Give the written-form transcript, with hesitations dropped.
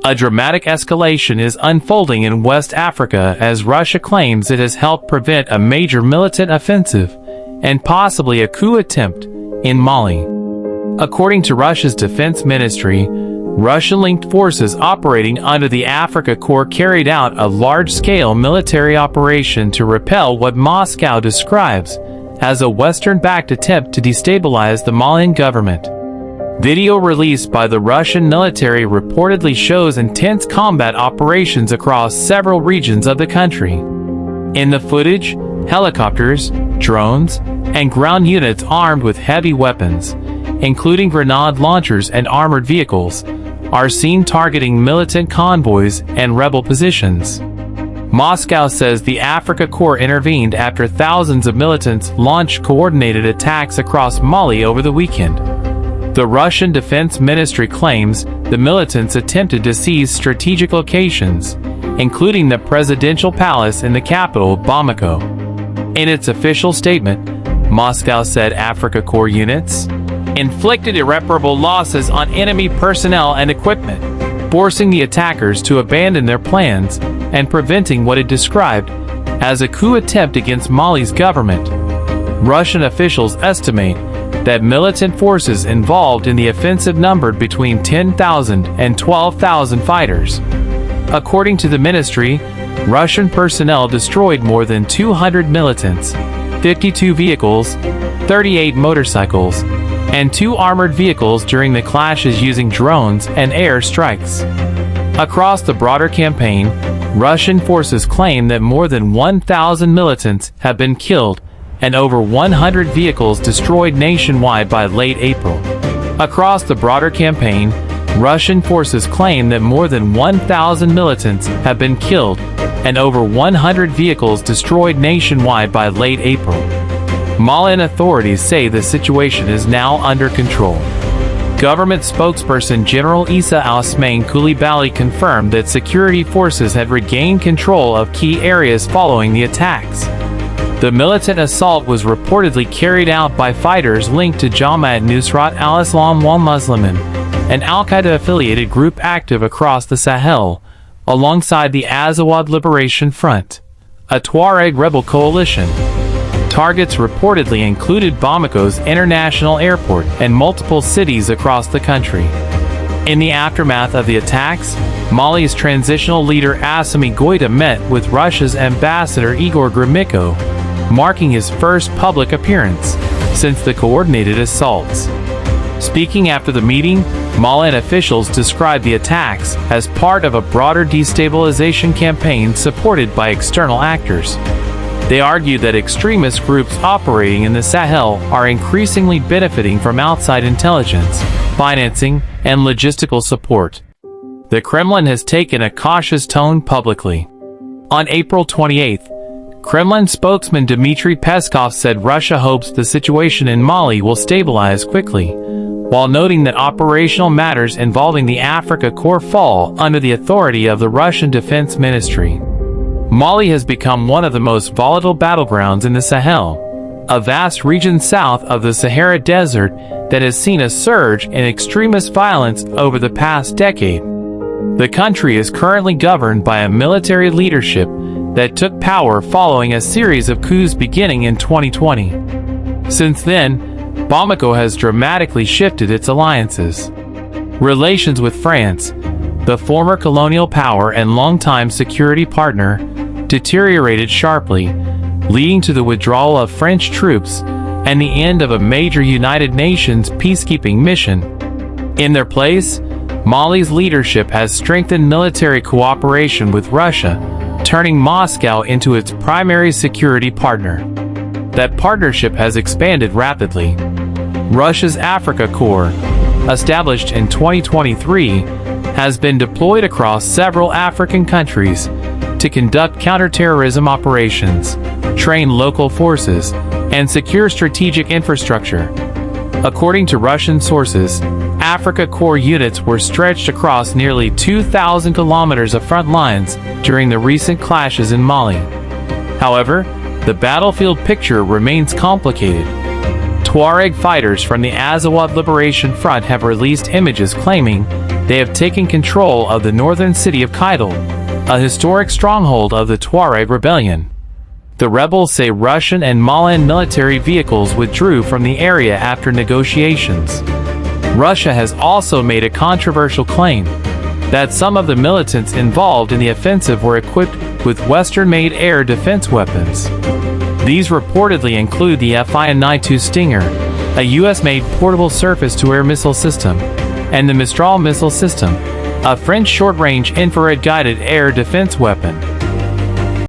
A dramatic escalation is unfolding in West Africa as Russia claims it has helped prevent a major militant offensive and possibly a coup attempt in Mali. According to Russia's defense ministry, Russian-linked forces operating under the Africa Corps carried out a large-scale military operation to repel what Moscow describes as a Western-backed attempt to destabilize the Malian government. Video released by the Russian military reportedly shows intense combat operations across several regions of the country. In the footage, helicopters, drones, and ground units armed with heavy weapons, including grenade launchers and armored vehicles, are seen targeting militant convoys and rebel positions. Moscow says the Africa Corps intervened after thousands of militants launched coordinated attacks across Mali over the weekend. The Russian Defense Ministry claims the militants attempted to seize strategic locations, including the presidential palace in the capital, Bamako. In its official statement, Moscow said Africa Corps units inflicted irreparable losses on enemy personnel and equipment, forcing the attackers to abandon their plans and preventing what it described as a coup attempt against Mali's government. Russian officials estimate that militant forces involved in the offensive numbered between 10,000 and 12,000 fighters. According to the ministry, Russian personnel destroyed more than 200 militants, 52 vehicles, 38 motorcycles, and 2 armored vehicles during the clashes using drones and air strikes. Across the broader campaign, Russian forces claim that more than 1,000 militants have been killed and over 100 vehicles destroyed nationwide by late April. Across the broader campaign, Russian forces claim that more than 1,000 militants have been killed and over 100 vehicles destroyed nationwide by late April. Malian authorities say the situation is now under control. Government spokesperson General Issa Ousmane Coulibaly confirmed that security forces had regained control of key areas following the attacks. The militant assault was reportedly carried out by fighters linked to Jamaat Nusrat al-Islam wal Muslimin, an al-Qaeda-affiliated group active across the Sahel, alongside the Azawad Liberation Front, a Tuareg rebel coalition. Targets reportedly included Bamako's international airport and multiple cities across the country. In the aftermath of the attacks, Mali's transitional leader Assimi Goïta met with Russia's ambassador Igor Gromyko, marking his first public appearance since the coordinated assaults. Speaking after the meeting, Malian officials described the attacks as part of a broader destabilization campaign supported by external actors. They argued that extremist groups operating in the Sahel are increasingly benefiting from outside intelligence, financing, and logistical support. The Kremlin has taken a cautious tone publicly. On April 28, Kremlin spokesman Dmitry Peskov said Russia hopes the situation in Mali will stabilize quickly, while noting that operational matters involving the Africa Corps fall under the authority of the Russian Defense Ministry. Mali has become one of the most volatile battlegrounds in the Sahel, a vast region south of the Sahara Desert that has seen a surge in extremist violence over the past decade. The country is currently governed by a military leadership that took power following a series of coups beginning in 2020. Since then, Bamako has dramatically shifted its alliances. Relations with France, the former colonial power and longtime security partner, deteriorated sharply, leading to the withdrawal of French troops and the end of a major United Nations peacekeeping mission. In their place, Mali's leadership has strengthened military cooperation with Russia, turning Moscow into its primary security partner. That partnership has expanded rapidly. Russia's Africa Corps, established in 2023, has been deployed across several African countries to conduct counterterrorism operations, train local forces, and secure strategic infrastructure. According to Russian sources, Africa Corps units were stretched across nearly 2,000 kilometers of front lines during the recent clashes in Mali. However, the battlefield picture remains complicated. Tuareg fighters from the Azawad Liberation Front have released images claiming they have taken control of the northern city of Kidal, a historic stronghold of the Tuareg rebellion. The rebels say Russian and Malian military vehicles withdrew from the area after negotiations. Russia has also made a controversial claim that some of the militants involved in the offensive were equipped with Western-made air defense weapons. These reportedly include the Fi-92 Stinger, a US-made portable surface-to-air missile system, and the Mistral missile system, a French short-range infrared-guided air defense weapon.